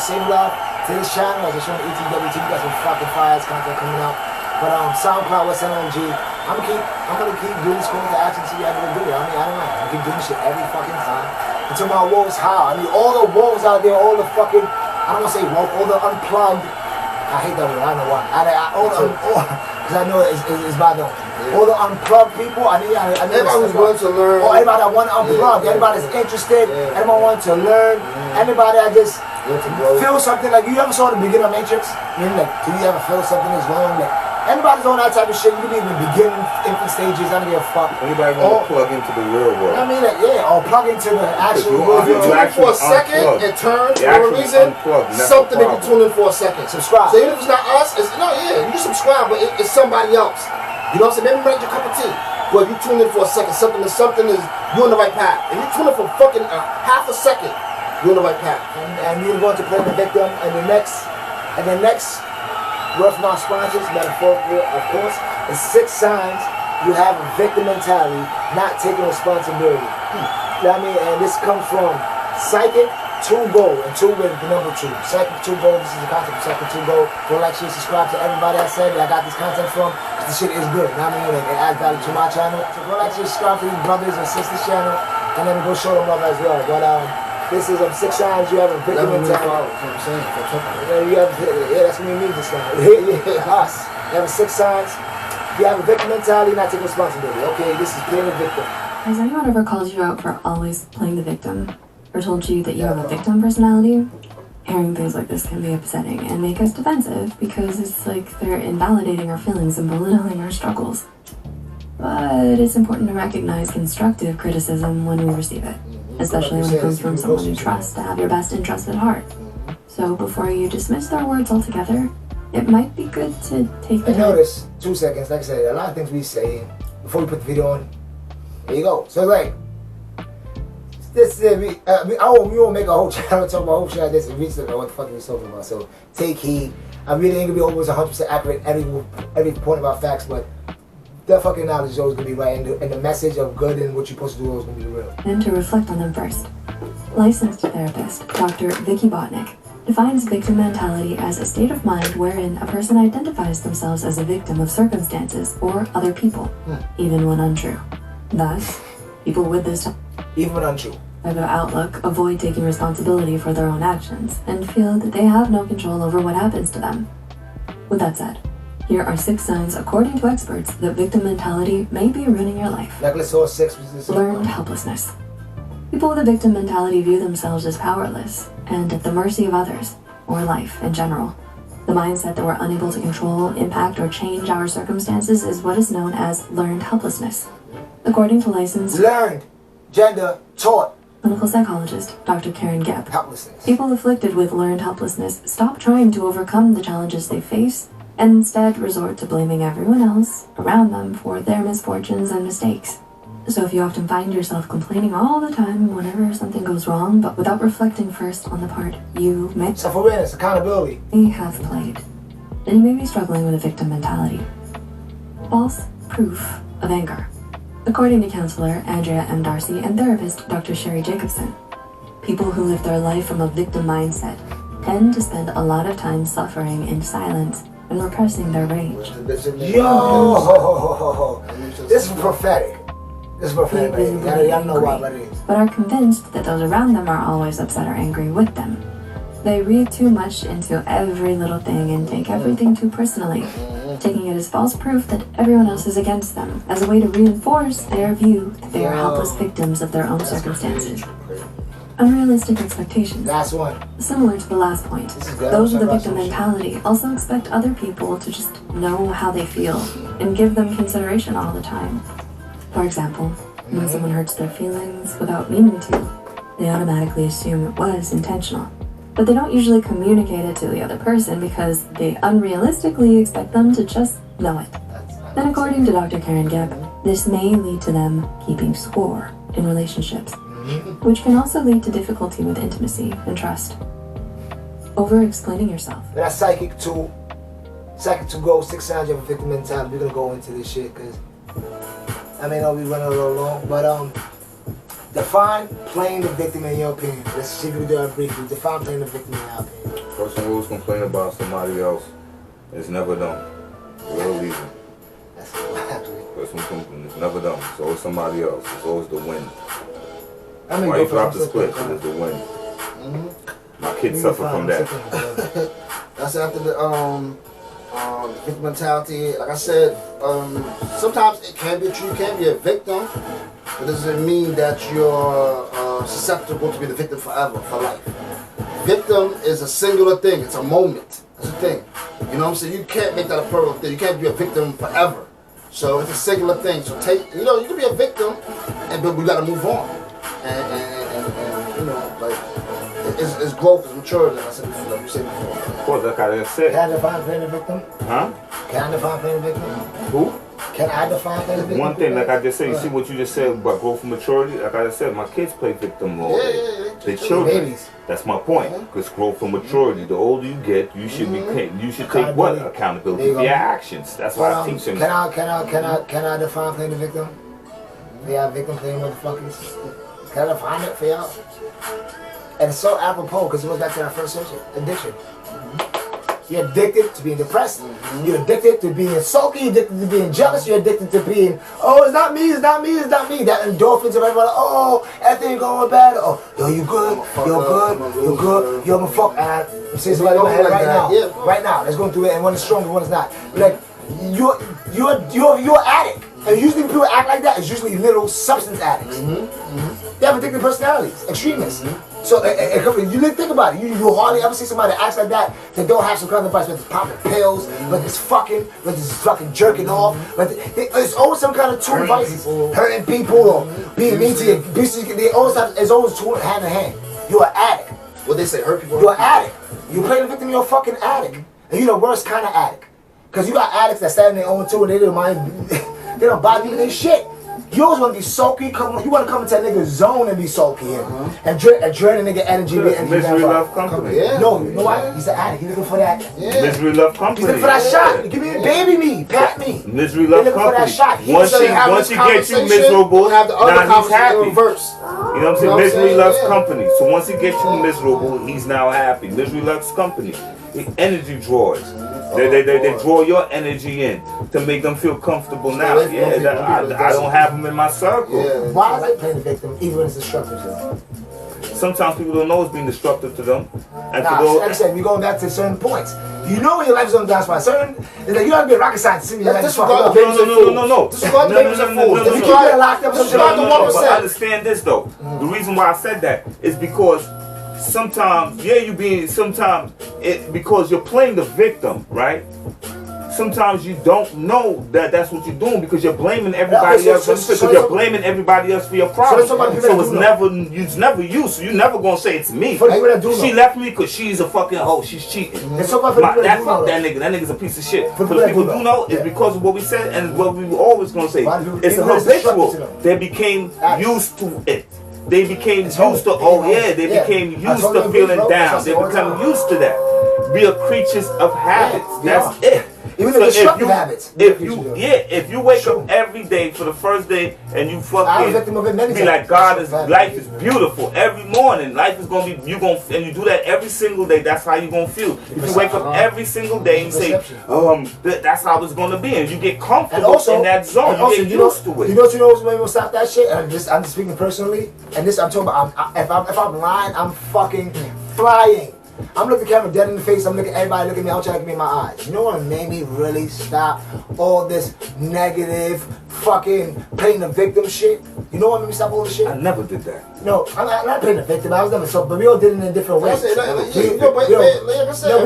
same love to this channel. As I show on ETWT, you got some fucking fire content coming out. But SoundCloud, what's NLG? I'm gonna keep doing this call to action until you have a video. I mean, I don't know. I keep doing this shit every fucking time until my wolves howl. I mean, all the wolves out there, all the fucking, I don't want to say woke, all the unplugged. I hate that word. I don't know why. Because I know it's bad though. Yeah. All the unplugged people. I need everybody who's willing to learn. Or everybody that want to unplug. Everybody that's interested. Everyone wants to learn. Anybody that just feel something like, you ever saw the beginning of Matrix? You know, like, do you ever feel something is wrong? Like, everybody's on that type of shit. You can be in the beginning, infant stages. I don't give a fuck. Anybody want to plug into the real world? I mean, like, yeah, or plug into the actual world. You tune in for a second and turn for a reason. Something that you tune in for a second. Subscribe. So even if it's not us, it's you can subscribe, but it's somebody else. You know what I'm saying? Maybe make your cup of tea. But if you tune in for a second, something is you're on the right path. If you tune in for fucking half a second, you're on the right path. And you're going to play the victim, and the next word from our sponsors, metaphorically, of course, is 6 signs you have a victim mentality, not taking responsibility. I mean, and this comes from Psychic 2 Gold, and 2 with the number 2. Psychic 2 Gold, this is the content of Psychic 2 Gold. Go like, share, subscribe to everybody I said that I got this content from. This shit is good. I mean, it adds value to my channel. So go like, share, subscribe to these brothers and sisters channel, and then go show them love as well. But this is 6 signs you have a victim mentality. That's what we mean this time. Us. You have 6 signs. You have a victim mentality, not take responsibility. Okay, this is playing the victim. Has anyone ever called you out for always playing the victim? Or told you that you have a victim personality? Hearing things like this can be upsetting and make us defensive because it's like they're invalidating our feelings and belittling our struggles. But it's important to recognize constructive criticism when we receive it, especially when it comes from someone you trust to have your best interest at heart. So before you dismiss their words altogether, it might be good to take the time. Notice, 2 seconds, like I said, a lot of things we say before we put the video on. There you go. So like, this we won't make a whole channel talk about whole shit like this and reach what the fuck we talking about. So take heed. I really ain't gonna be always 100% accurate every point about facts, but that fucking knowledge is always gonna be right, and the message of good and what you're supposed to do is gonna be real. And to reflect on them first. Licensed therapist Dr. Vicky Botnick defines victim mentality as a state of mind wherein a person identifies themselves as a victim of circumstances or other people, even when untrue. Thus, people with this even when untrue type of outlook avoid taking responsibility for their own actions and feel that they have no control over what happens to them. With that said, here are 6 signs, according to experts, that victim mentality may be ruining your life. Like let's all 6. Learned helplessness. People with a victim mentality view themselves as powerless and at the mercy of others, or life in general. The mindset that we're unable to control, impact, or change our circumstances is what is known as learned helplessness. According to licensed gender taught clinical psychologist Dr. Karen Gepp, helplessness. People afflicted with learned helplessness stop trying to overcome the challenges they face and instead resort to blaming everyone else around them for their misfortunes and mistakes. So if you often find yourself complaining all the time whenever something goes wrong, but without reflecting first on the part you may self-awareness, accountability, have played, then you may be struggling with a victim mentality. False proof of anger. According to counselor Andrea M. Darcy and therapist Dr. Sherry Jacobson, people who live their life from a victim mindset tend to spend a lot of time suffering in silence and repressing their rage. Yo! This is prophetic. This is prophetic, baby. Y'all know why, but it is. But are convinced that those around them are always upset or angry with them. They read too much into every little thing and take everything too personally, taking it as false proof that everyone else is against them, as a way to reinforce their view that they are helpless victims of their own circumstances. Unrealistic expectations. Last one. Similar to the last point, those with a victim mentality also expect other people to just know how they feel and give them consideration all the time. For example, when someone hurts their feelings without meaning to, they automatically assume it was intentional. But they don't usually communicate it to the other person because they unrealistically expect them to just know it. Then according to Dr. Karen Gepp, this may lead to them keeping score in relationships, which can also lead to difficulty with intimacy and trust. Over-explaining yourself. That's Psychic 2. Psychic 2 Go, 6 signs you have a victim mentality. We're gonna go into this shit because I may know we running a little long, but define playing the victim in your opinion. Let's see if we can do it briefly. Define playing the victim in your opinion. Person who always complain about somebody else is never them. Real easy. That's what Person who complains is never them. It's always somebody else. It's always the wind. I mean, Why go you for drop the some split? stuff, It's the wind. Mm-hmm. My kids suffer from that. That's after the victim mentality. Like I said, sometimes it can be true. You can be a victim, but it doesn't mean that you're susceptible to be the victim forever, for life. Victim is a singular thing. It's a moment. That's the thing. You know what I'm saying? You can't make that a permanent thing. You can't be a victim forever. So it's a singular thing. So you can be a victim, but we got to move on. And you know, like, it's growth, it's maturity, like I said before, like you said before. Of course, like I just said. Can I define playing the victim? Huh? Can I define playing the victim? Who? Can I define playing the victim? One thing, like I just said, you see what you just said about growth and maturity? Like I just said, my kids play victim all day. They children. Babies. That's my point. Because growth and maturity, the older you get, you should you should take what? Accountability for your actions. That's why I teach them. Can I define playing the victim? Yeah, victim playing motherfuckers. Can I define it for y'all? And it's so apropos because it goes back to that first subject, addiction. You're addicted to being depressed. You're addicted to being sulky. You're addicted to being jealous. You're addicted to being, oh, it's not me, it's not me, it's not me. That endorphins of everybody, oh, everything going bad. Oh, yo, you good, you're good, you're good, you're gonna fuck. And I'm saying somebody in my head right now. Yeah. Right now, let's go through it. And one is strong, one is not. Like, you're an addict. And usually when people act like that, it's usually little substance addicts. They have addictive personalities, extremists. So you think about it. You hardly ever see somebody that acts like that don't have some kind of advice, whether it's popping pills, whether it's fucking jerking off. But it's always some kind of two vices. Hurting people or being mean to you. They always have, it's always two hand in hand. You're an addict. What they say, hurt people? You're an addict. You play the victim, you're a fucking addict. And you're the worst kind of addict. Because you got addicts that stand on their own too and they don't mind, they don't bother you with their shit. You always want to be sulky. You want to come into a nigga's zone and be sulky and drain a nigga energy. Misery love company. Yeah. No, you know what? He's an addict. He's looking for that. Yeah. Misery love company. He's looking for that shot. Give me, baby me, pat me. Misery love looking company. for that shot. Once he gets you miserable, have the other now he's happy. in reverse. You know what I'm saying? Misery loves company. So once he gets you miserable, he's now happy. Misery loves company. The energy draws. They draw your energy in to make them feel comfortable now. I don't have them in my circle. Yeah. Why is it playing the victim even when it's destructive to them? Sometimes people don't know it's being destructive to them. And Nah, like I said, we're going back to certain points. You know when your life is on the down spot. Certain, it's like you don't have to be a rocket scientist to see your life is fucking up. No. Disregard the babies and fools. If you keep getting locked up, Disregard the 1%. But understand this though. The reason why I said that is because sometimes, because you're playing the victim, right? Sometimes you don't know that that's what you're doing because you're blaming everybody else. Because you're blaming everybody else for your problems. So it's never you. So you're never gonna say it's me. She left me because she's a fucking hoe. She's cheating. Fuck that nigga. That nigga's a piece of shit. For the people who know, it's because of what we said and what we were always gonna say. It's a habitual. They became used to it. They became used to, they became used to feeling down. They become used to that. We are creatures of habits. That's it. Even the destructive habits. If you wake up every day for the first day and you fucking be like, life is beautiful every morning. Life is gonna be, and you do that every single day. That's how you gonna feel. If you wake up every single day and say, that's how it's gonna be, and you get comfortable in that zone, you get used to it. You know what's going to stop that shit? I'm just speaking personally, and this I'm talking about. If I'm lying, I'm fucking flying. I'm looking the camera dead in the face. I'm looking at everybody looking at me. I'm trying to look at me in my eyes. You know what made me really stop all this negative fucking playing the victim shit? You know what made me stop all this shit? I never did that. No, I'm not playing the victim. I was never so, but we all did it in different ways. We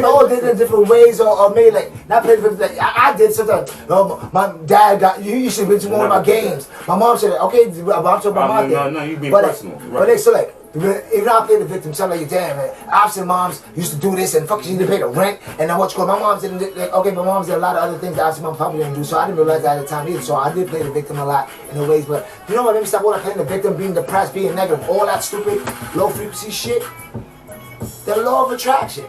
all did it in different ways, or maybe like not playing the victim. Like, I did something. My dad got you should have been to one of my games. My mom said, okay, I'm talking about my thing. No, you being personal. But they so like. If I play the victim, tell like, damn, man, opposite moms used to do this and fuck, she didn't pay the rent, and now what's going on? My mom's didn't, okay, my mom's did a lot of other things that opposite mom probably didn't do, so I didn't realize that at the time either, so I did play the victim a lot in the ways, but you know what made me stop all that playing the victim, being depressed, being negative, all that stupid, low frequency shit? The law of attraction.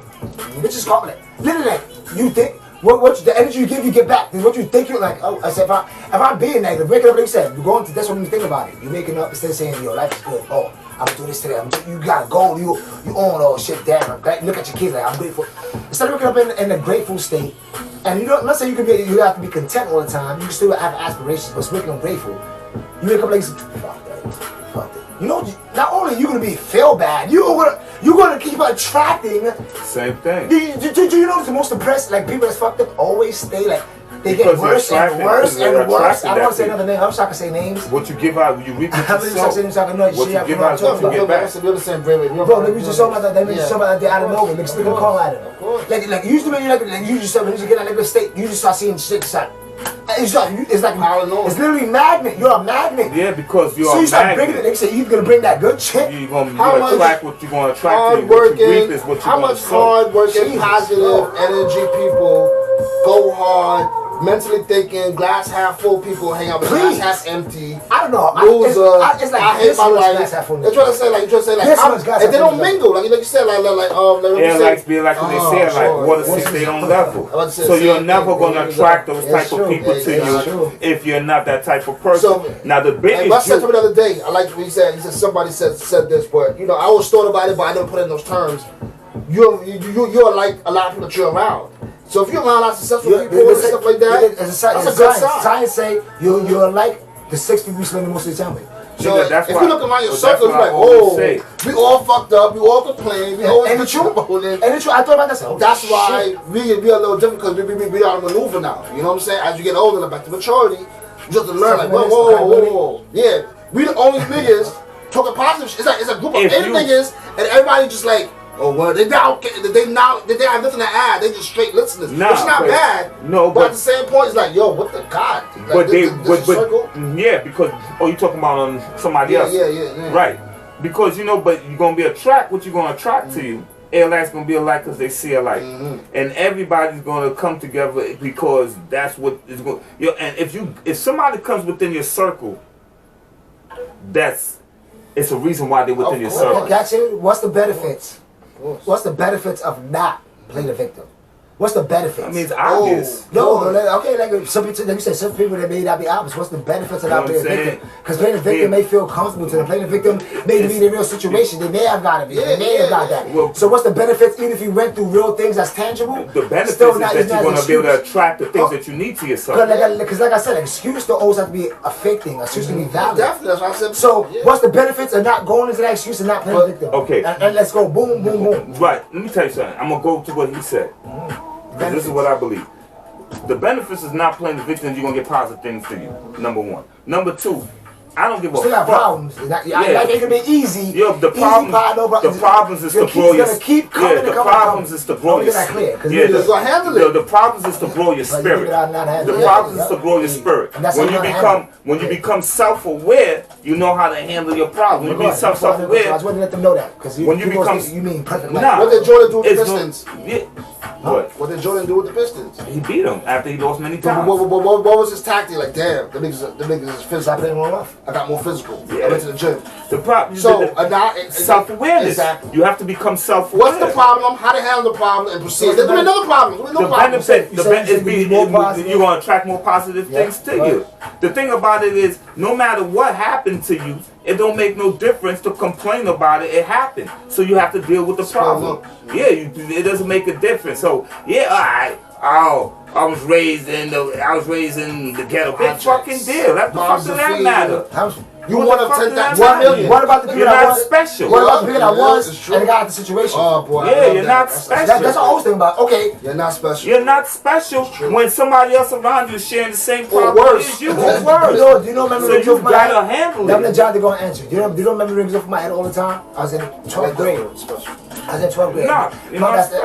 Bitches call it. Literally, you think, what the energy you give, you get back. What you think, you're like, oh, I said, if I'm being negative, waking up, like you said, you're going to, that's what you think about it. You're waking up instead of saying, yo, life is good. Oh, I'm gonna do this today. You got a goal. You own all shit. Damn. Look at your kids like I'm grateful. Instead of waking up in a grateful state, and you don't. Let's say you have to be content all the time. You can still have aspirations, but waking up grateful. You wake up like fuck that. You know, not only you gonna feel bad, you're gonna keep attracting. Same thing. Do you know the most depressed like people that's fucked up always stay like. They get worse and worse and worse. I don't want to say another name. I wish I could say names. What you give out, you reap what you sow. What you give out, what you get back. We're the same brain. Bro, we just talking about that. They just talking about that out of nowhere. Like stick a call out of them. Like usually when you just get out of the state, you just start seeing shit. It's literally magnet. You're a magnet. Yeah, because you're so a you start magnet. bringing it. They say you're gonna bring that good shit. You're gonna attract what you're gonna attract. Hard working. How much hard working, positive energy people go hard. Mentally thinking, glass half full people hang out with glass half empty. I don't know. Loser. It's like I hate my life. They're trying to say like, and they don't mingle. Like you said, like being like they say, like water sits their own level. So you're never gonna attract those type of people to you if you're not that type of person. Now the biggest. I said to him the other day. I like what he said. He said somebody said this, but I always thought about it, but I never put it in those terms. You're like a lot of people that you're around. So if you're around a lot of successful people and stuff like that, that's a good sign. Science say you're like the 6 people you spend most of the time with. So if you look around your circle, you're like, oh, we all fucked up, we all complain, we always and the truth. I thought about that. That's why we a little different because we are on maneuver now. You know what I'm saying? As you get older, back to maturity, you have to learn like, whoa. Yeah, we the only niggas talking positive. It's a group of 8 niggas, and everybody just like. Oh well, they have nothing to add. They just straight listeners. Nah, it's not bad. No, but at the same point, it's like, yo, what the god? Like, because you talking about somebody else? Yeah. Right, because but you're gonna be attract what you're gonna attract to you. Everybody's gonna be alike because they see alike, and everybody's gonna come together because that's what is going. And if somebody comes within your circle, it's a reason why they're within your circle. Got you. What's the benefits? What's the benefits of not playing the victim? What's the benefits? I mean, it's obvious. Okay, like some people, like you said, some people that may not be obvious. What's the benefits of not playing the victim? Because playing the victim may feel comfortable to them. Playing the victim may be the real situation. They may have got it. They may have got that. Well, so what's the benefits? Even if you went through real things that's tangible, the benefits is that you're going to be able to attract the things that you need to yourself. Because like I said, an excuse don't always have to be a fake thing. An excuse can be valid. Definitely, that's what I said. So what's the benefits of not going into that excuse and not playing the victim? Okay. And let's go boom, boom, boom. Right. Let me tell you something. I'm going to go to what he said. This is what I believe. The benefits is not playing the victim. You're going to get positive things to you. Number 1. Number 2, I don't give a fuck. Still got problems. It can be easy. The problems is to blow your spirit. The problems is to blow your spirit. The problems is to blow your spirit. The problems is to blow your spirit. When you become self-aware, you know how to handle your problems. When you become self-aware, I just want to let them know that. When you become, you mean perfect. What did Jordan do with the Pistons? What did Jordan do with the Pistons? He beat them after he lost many times. What was his tactic? Like, damn, the niggas is physical. I got more physical. Yeah. I went to the gym. Self-awareness. Exactly. You have to become self-aware. What's the problem? How to handle the problem and proceed. There's another problem. The benefit you're going to attract more positive things to you. The thing about it is, no matter what happened to you, it don't make no difference to complain about it. It happened. So you have to deal with the problem. Yeah, it doesn't make a difference. So, I was raised in the ghetto. Big fucking deal. That the fuck does that matter? You one of 10,000. 1 million. What about the people that was special? What about the people that was and got the situation? Oh boy. Yeah, you're not special. That's what I was thinking about. Okay. You're not special. You're not special when somebody else around you is sharing the same problem as you. Or worse. Do you know so you gotta handle it. I'm the job they're gonna answer. Do you know memory rings off my head all the time? I was in 12th grade. I was in 12th grade. I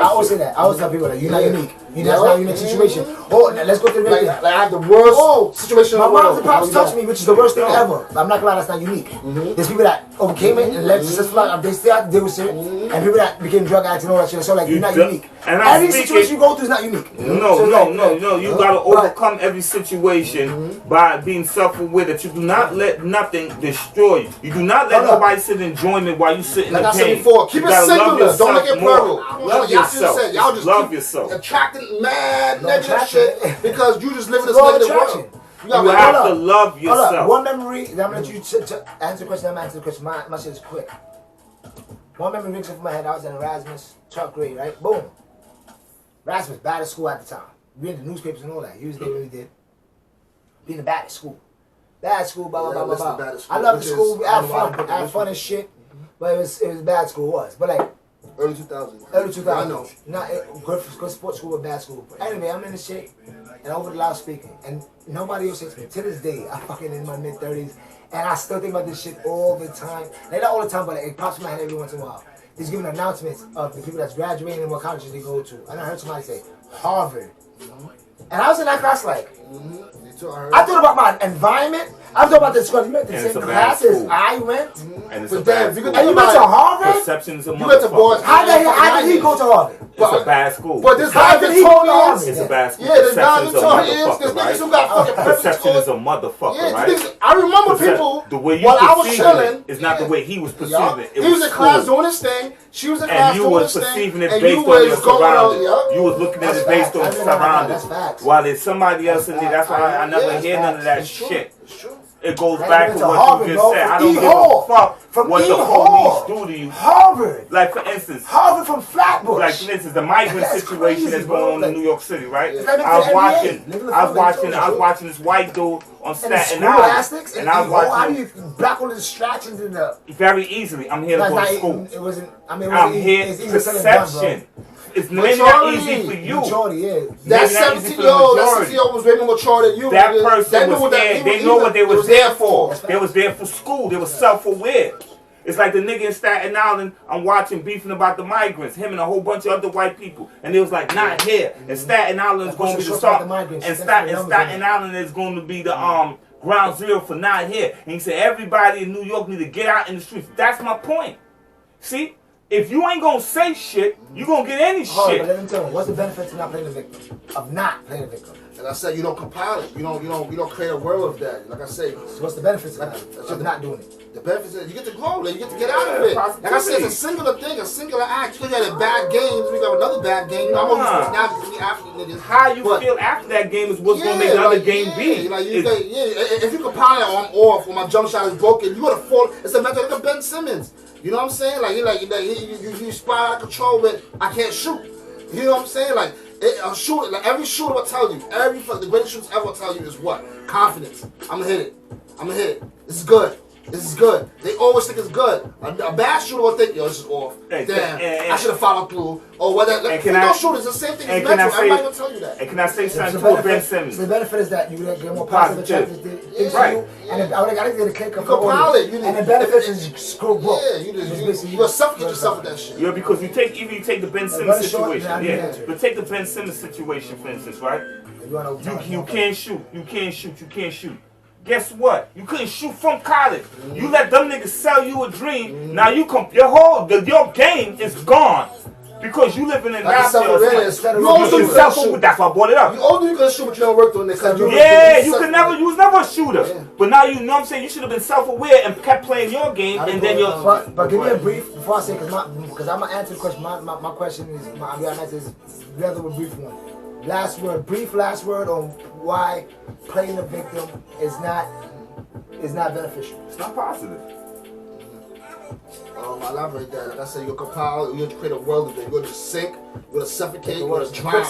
always say that. I always tell people that you're not unique. That's not a unique situation. Oh, let's go to the radio. Like I have the worst situation in the world. My mom's and pops touched me, which is the worst thing ever. I'm not gonna lie, that's not unique. There's people that overcame it and led successful life. They still have to deal with it. And people that became drug addicts and all that shit. So you're not unique. Every situation you go through is not unique. No. You gotta overcome every situation by being self-aware that you do not let nothing destroy you. You do not let nobody sit in enjoyment while you sit in the pain. Like I said before, keep it singular. Don't make it plural. Love yourself. Y'all just love yourself. Attracting mad negative shit because you just live in this negative world. You have to love yourself. One memory, I'm going to let you answer the question. I'm answering the question. My shit is quick. One memory rings up in my head. I was in Erasmus, 12th grade, right? Boom. Erasmus, bad at school at the time. Reading the newspapers and all that. He was there when he did. Being bad at school. Bad school, blah, blah, blah, blah, blah. I love the school. I had fun and shit. But it was bad school, it was. But like, early 2000s. Early 2000s. I know. Not good sports school or bad school. But anyway, I'm in the shit and over the loudspeaker. And nobody else says me. To this day, I'm fucking in my mid-30s. And I still think about this shit all the time. Like, not all the time, but like, it pops in my head every once in a while. He's giving announcements of the people that's graduating and what colleges they go to. And I heard somebody say, Harvard. And I was in that class like, I thought about my environment. I thought about the school. You went to the same classes I went. And it's but a bad then, school. And you went to Harvard? Perception is a You went to Boston. How did he go to Harvard? It's a bad school. But this guy Victorians. It's a bad school. Yeah, this guy Victorians. This niggas who got fucking Perception is a motherfucker, right? I remember people, the way you while I was chilling, it's not the way he was perceiving it. He was in class doing his thing. She was in class doing his thing. And you was perceiving it based on your surroundings. You was looking at it based on surroundings. While there's somebody else in there, that's why I never hear none of that shit. It goes back to what you just said. I don't give a fuck what the police do to you. Harvard. Like, for instance, Harvard from Flatbush. Like, for instance, the migrant situation that's going on in New York City, right? I was watching this white dude on Staten Island. And I was watching. How do you block all the distractions in the? Very easily. I'm here to go to school. It wasn't. I mean, I'm here. Perception. It's maybe not easy for you. Majority is. That 70-year-old was way more mature than you. That person was there. They know what they was there for. They was there for school. They was self-aware. It's like the nigga in Staten Island, I'm watching beefing about the migrants, him and a whole bunch of other white people. And it was like, not here. And Staten Island is going to be the start. And Staten Island is going to be the ground zero for not here. And he said, everybody in New York need to get out in the streets. That's my point. See? If you ain't gonna say shit, you gonna get any shit. But let me tell you, what's the benefit to not playing the victim? Of not playing the victim? And I said, you don't compile it. You don't create a world of that. Like I say, so what's the benefits of not doing it? The benefits is you get to grow, you get to get out of it. Like I said, it's a singular thing, a singular act. You had a bad game, we got another bad game. I'm always now because we after niggas. How you feel after that game is what's gonna make the other game be. Like if you compile it, I'm off, or my jump shot is broken, you gotta fall. It's a matter like Ben Simmons. You know what I'm saying? Like you spy out of control, but I can't shoot. You know what I'm saying? Like a shooter, like every shooter will tell you, the greatest shooters ever will tell you is what? Confidence. I'm gonna hit it. I'm gonna hit it. This is good. This is good. They always think it's good. A bad shooter will think, yo, this is off. Damn, I should have followed through. Or what? Like, shooters, the same thing as mental. Everybody will tell you that. And can I say something to Ben Simmons? The benefit is that you get more positive chances. Right. And I didn't get a kick of pilot. And the benefit is screw broke. Yeah, you're suffering yourself with that shit. Yeah, because you take the Ben Simmons situation. But take the Ben Simmons situation, for instance, right? You can't shoot. You can't shoot. You can't shoot. Guess what? You couldn't shoot from college. You let them niggas sell you a dream. Now your game is gone. Because you live in a that's why I brought it up. You older, you can shoot, but you don't work on it. You was never a shooter. Yeah. But now you know what I'm saying, you should have been self-aware and kept playing your game and then your But give me a brief before I say, because I'm gonna answer the question. My question is rather a brief one. Last word on why playing the victim is not beneficial. It's not positive. I elaborate that. Like I said, you'll compile, you'll create a world of it. You're going to sink, you're going to suffocate, you're going to drown.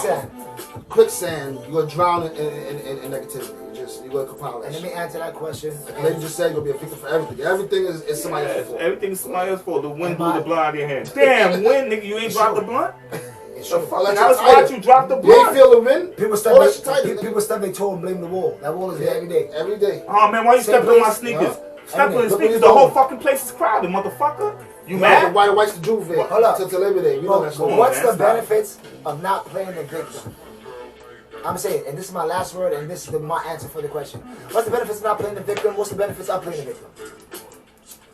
Quicksand. You're going to drown in negativity. You're going to compile that. And let me answer that question. Like Lady just said, you're going to be a victim for everything. Everything is somebody else's fault. Everything is somebody else's fault. The wind blew the blunt out of your hand. Damn, wind, nigga, you ain't dropped the blunt? That's why you dropped the blunt. You ain't feel the wind? People stuff they told blame the wall. That wall is there every day. Every day. Oh man, why you stepping on my sneakers? Stepping on the sneakers, the whole fucking place is crowded, motherfucker. You mad? Why white's the Juve? Hold up. Till every day. You know that's what's the benefits of not playing the victim? I'm saying, and this is my last word, and this is my answer for the question. What's the benefits of not playing the victim? What's the benefits of playing the victim?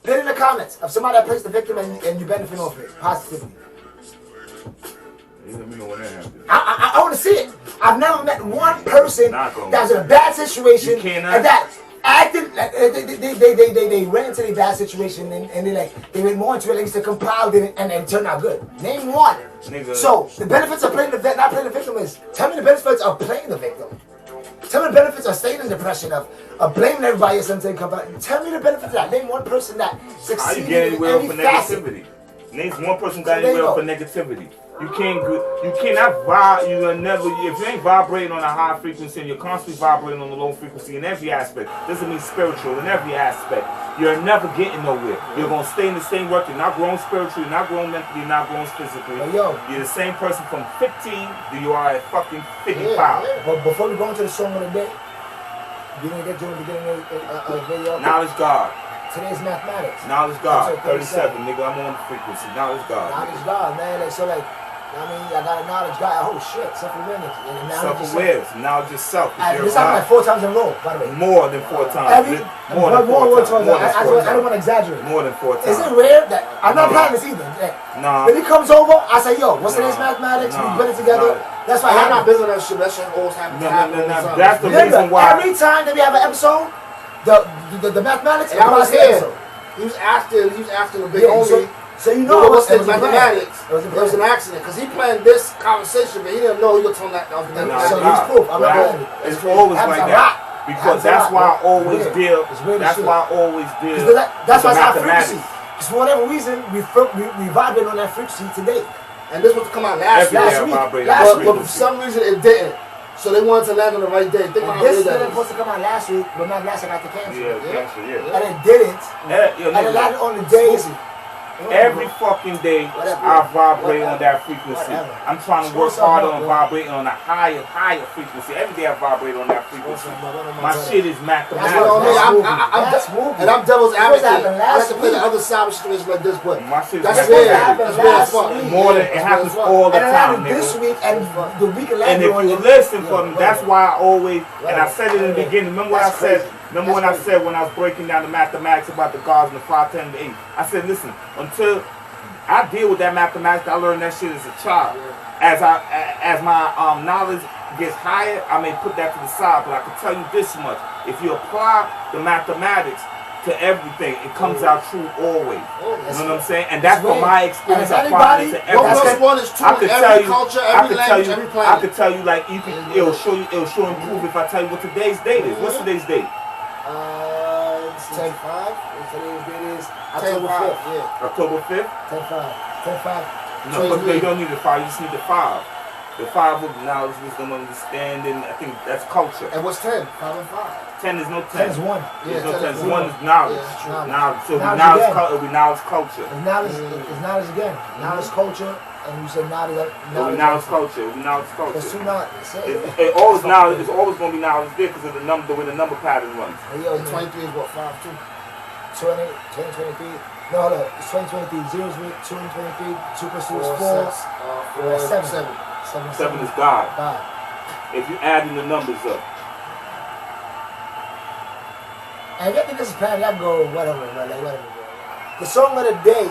Put in the comments of somebody that plays the victim and you benefit off it positively. Let me know when that happens. I want to see it. I've never met one person that's in a bad situation and that acted like they ran into a bad situation and they went more into it, like they compiled it and turned out good. Name one. Nigga. So the benefits of not playing the victim is tell me the benefits of playing the victim. Tell me the benefits of staying in depression of blaming everybody else until they come back. Tell me the benefit of that. Name one person that succeeded. How you get anywhere in for any facet. negativity? Name one person got anywhere for negativity. You cannot vibe. You will never. If you ain't vibrating on a high frequency and you're constantly vibrating on the low frequency in every aspect, doesn't mean spiritual in every aspect. You're never getting nowhere. You're gonna stay in the same work. You're not growing spiritually. You're not growing mentally. You're not growing physically. Yo, you're the same person from 15 than you are at fucking 55. Yeah. But before we go into the song of the day, you didn't get to the beginning of the video. Knowledge God. Today's mathematics. Knowledge God. 37, nigga. I'm on the frequency. Knowledge God. Knowledge God, man. Like, so like. I mean, I got a knowledge God. Oh shit, self-awareness. Self-awareness, knowledge yourself. This happened like 4 times in a row, by the way. More than 4 times. More than 4 times. I don't want to exaggerate. More than 4 times. Is it rare that I'm not planning this either? Nah. When he comes over, I say, yo, what's today's mathematics? We put it together. That's why I'm not busy on that shit. That shit always happens. That's the reason why. Every time that we have an episode, the mathematics. I was here. He was after the big homie. So you know what's the mathematics? It was an accident because he planned this conversation, but he didn't know he was on that. So he's proof. I'm not playing it. It's always like that because that's why I always deal. That's why I always deal. That's why it's our frequency. Because for whatever reason, we vibrate on that frequency today. And this was to come out last week. But for some reason it didn't. So they wanted to land on the right day. Think about this was supposed to come out last week, but not last week after cancer. Yeah. And it didn't. And it landed on the days. Every fucking day, I vibrate on that frequency. I'm trying to work harder on vibrating on a higher frequency. Every day I vibrate on that frequency. My shit is mathematics. And I'm devil's advocate. I like to play the other side of situations like this, but my shit is that's real. More than it happens all the time, nigga. This week and the week and if you listen for me, that's why I always, and I said it in the beginning. Remember what I said? Remember when I said when I was breaking down the mathematics about the gods and the 5, 10, and the 8? I said, listen, until I deal with that mathematics, I learned that shit as a child. As my knowledge gets higher, I may put that to the side, but I can tell you this much: if you apply the mathematics to everything, it comes out true always. You know what I'm saying? And that's from my experience. I apply it to everything. I could tell you like it'll show and prove if I tell you what today's date is. What's today's date? It's 10-5. Today's date is October 5th. Yeah. October 5th? 10-5. 10-5. No, but you don't need the 5. You just need the 5. The 5 of knowledge, wisdom, understanding. I think that's culture. And what's 10? 5 and 5. 10 is no 10. 10 is 1. There's no 10. 1 is knowledge. Knowledge. So it'll be knowledge culture. It's knowledge again. Knowledge culture. And you said knowledge culture. Knowledge culture. It's too knowledge. It's always knowledge. It's always going to be knowledge there because of the way the number pattern runs. Yo, 23 is what? 5, 2? 20, 23. No, hold up. It's 2023. 0 is 2 and 23. 2 plus 2 is 4. 7. 7 is God. If you adding the numbers up. And I think this is planned. I go whatever. The song of the day.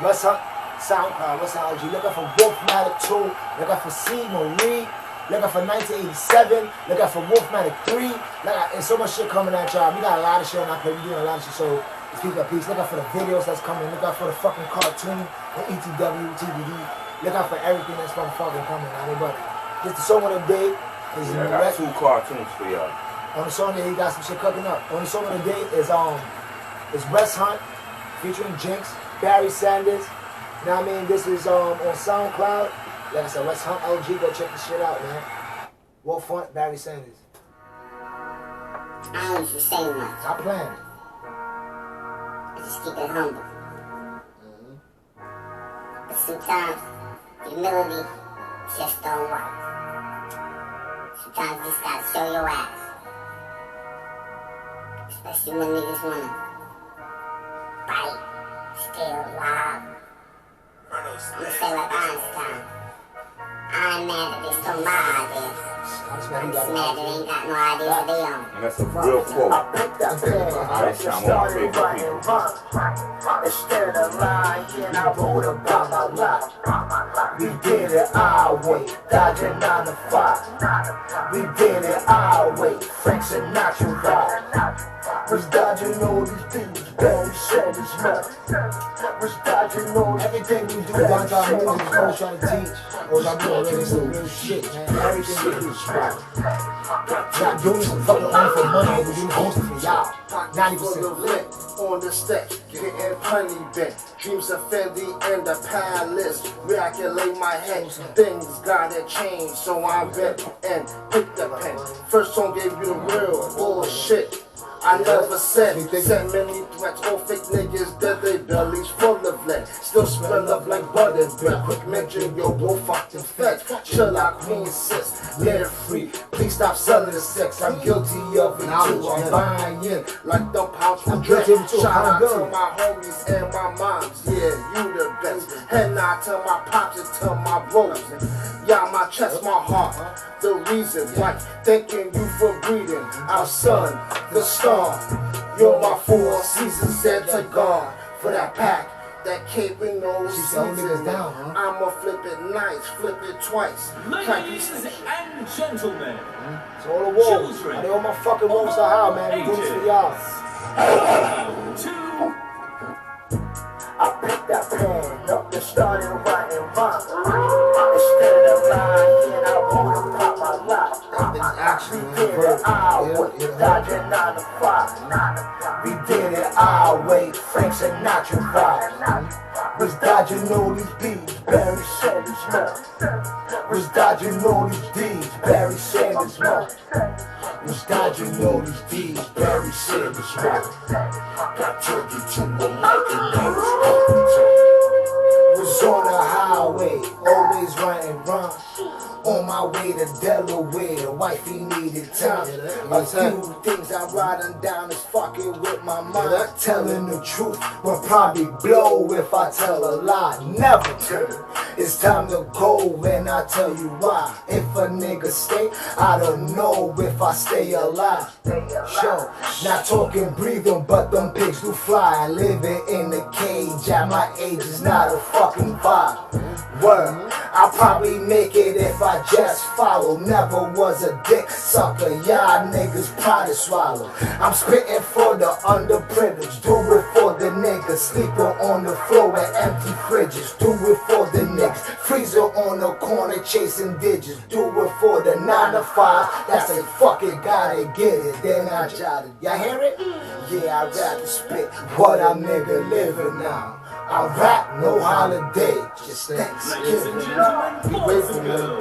What's up? SoundCloud, what's up? You looking for Wolfmatic 2, looking for C. Marie, looking for 1987, looking for Wolfmatic 3. There's so much shit coming at y'all. We got a lot of shit on our plate. We're doing a lot of shit, so it's piece by piece. Looking for the videos that's coming. Look out for the fucking cartoon on ETW, TVD. Look out for everything that's fucking coming. But just the song of the day is I got 2 cartoons for y'all. On the song that he got some shit cooking up. On the song of the day is West Hunt featuring Jinx, Barry Sanders. You know what I mean? This is on SoundCloud. Like I said, West Hunt LG. Go check this shit out, man. Wolf Hunt, Barry Sanders. I don't usually say much. I planned. I just keep it humble. But sometimes humility just don't work. Sometimes you just gotta show your ass. Especially when niggas wanna fight, steal, rob. You say like Einstein, I ain't mad that they stole my idea. I'm just mad that they ain't got no idea of their own. And that's a real quote. Einstein, one of my favorite people. Instead of lying, I wrote about my life. We did it our way, dodging 9 to 5. We did it our way, Frank Sinatra vibe. Was dodging all these things, Barry said it's not. Was dodging all everything we do, watch our movies, always trying to teach. Always trying to do already some real shit, man. Everything we do is smart. Not doing this fucking only for money, we do this mostly for y'all. 90% lit on the steps, getting plenty bent. Dreams of Fendi and the palace, where I can lay my head. Things gotta change, so I bet and pick the pen. First song gave you the real bullshit. I never said many threats, all fake niggas that they bellies full of lead. Still spread up like butter bread. Quick mention, yo, go fucking feds. Chill out, queen sis, let it free. Please stop selling the sex, I'm guilty of it too. I'm buying in like the pouch from Drake. Shout out to my homies and my moms, yeah, you the best. Head nod to my pops and to my bros. Y'all my chest, my heart, the reason why. Thanking you for breeding our son, the star. You're my 4 seasons and to God for that pack, that cape with no season. I'ma flip it nice, flip it twice. Ladies and gentlemen, it's all the wolves. I know my fucking wolves are how, man. We do this for y'all. I picked that pen up and started writing rhymes. Instead of lying, I wrote about my life. We did it our way, dodging 9 to 5. We did it our way, Frank Sinatra vibe. Was dodging all these D's, Barry Sanders mouth. Was dodging all these D's, Barry Sanders mouth. Was dodging all these D's, Barry Sanders mouth. Got turned into a mic and was on the highway, always writing rhymes. On my way to Delaware, wifey needed time. A few things I'm riding down is fucking with my mind. Telling the truth will probably blow if I tell a lie. Never turn. It's time to go and I tell you why. If a nigga stay, I don't know if I stay alive. Sure, not talking breathing, but them pigs do fly. Living in a cage at my age is not a fucking vibe. Word, I'll probably make it if I just follow. Never was a dick sucker, y'all niggas probably swallow. I'm spitting for the underprivileged, do it for the niggas sleeping on the floor at empty fridges. Do it for the niggas freezer on the corner chasing digits. Do it for the 9 to 5 that say fuck it, gotta get it. Then I jot it. Y'all hear it? Yeah, I'd rather spit what a nigga living now. I rap, no holiday, just Thanksgiving. Be grateful, man.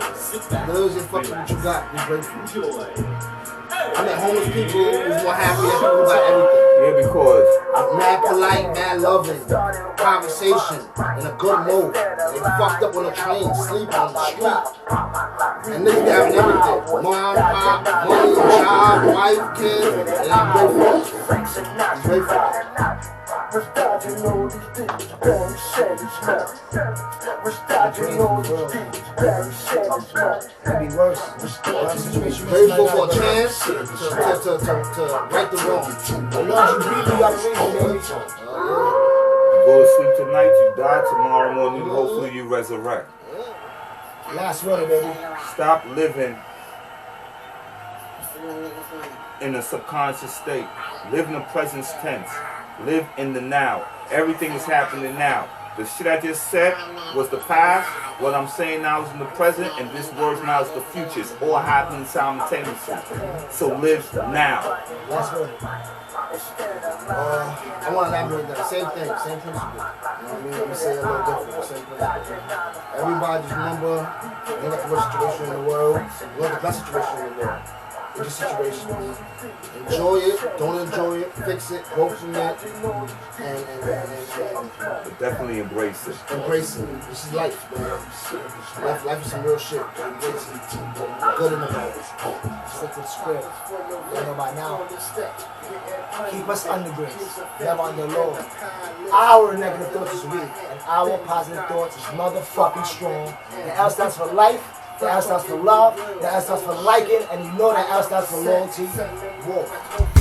Those are fucking what you got. Be grateful. I met homeless people who's more happy than people about everything. Yeah, because I'm mad polite, mad loving, conversation, in a good mood. They fucked up on the train, sleep on the street. And niggas having everything. Mom, pop, money, job, wife, kids, and I'm grateful. I'm grateful. Was dodging all these things, Barry Sanders mouth. Was dodging all these things, Barry Sanders mouth. It'd be worse. Grateful for a chance to right the wrong. As long as you breathe, you got a reason, baby. you go to sleep tonight, you die tomorrow morning, hopefully you resurrect. Last one, baby. Stop living in a subconscious state. Live in the present tense. Live in the now. Everything is happening now. The shit I just said was the past. What I'm saying now is in the present, and this word now is the future. It's all happening simultaneously. So live now. Last one. I want to elaborate that. Same thing, same principle. You know what I mean? Let me say it a little different. Same principle. Everybody just remember, you ain't got the worst situation in the world. You have the best situation in the world. It's a situation. Enjoy it, don't enjoy it, fix it, go from it, and But definitely embrace it. embrace it. This is life, man. Life is some real shit. Embrace it. Good enough. Stick to the script. You know by now. Keep us underground, never under law. Our negative thoughts is weak, and our positive thoughts is motherfucking strong. The L stands for life, the L stands for love, the L stands for liking, and you know the L stands for loyalty. Walk.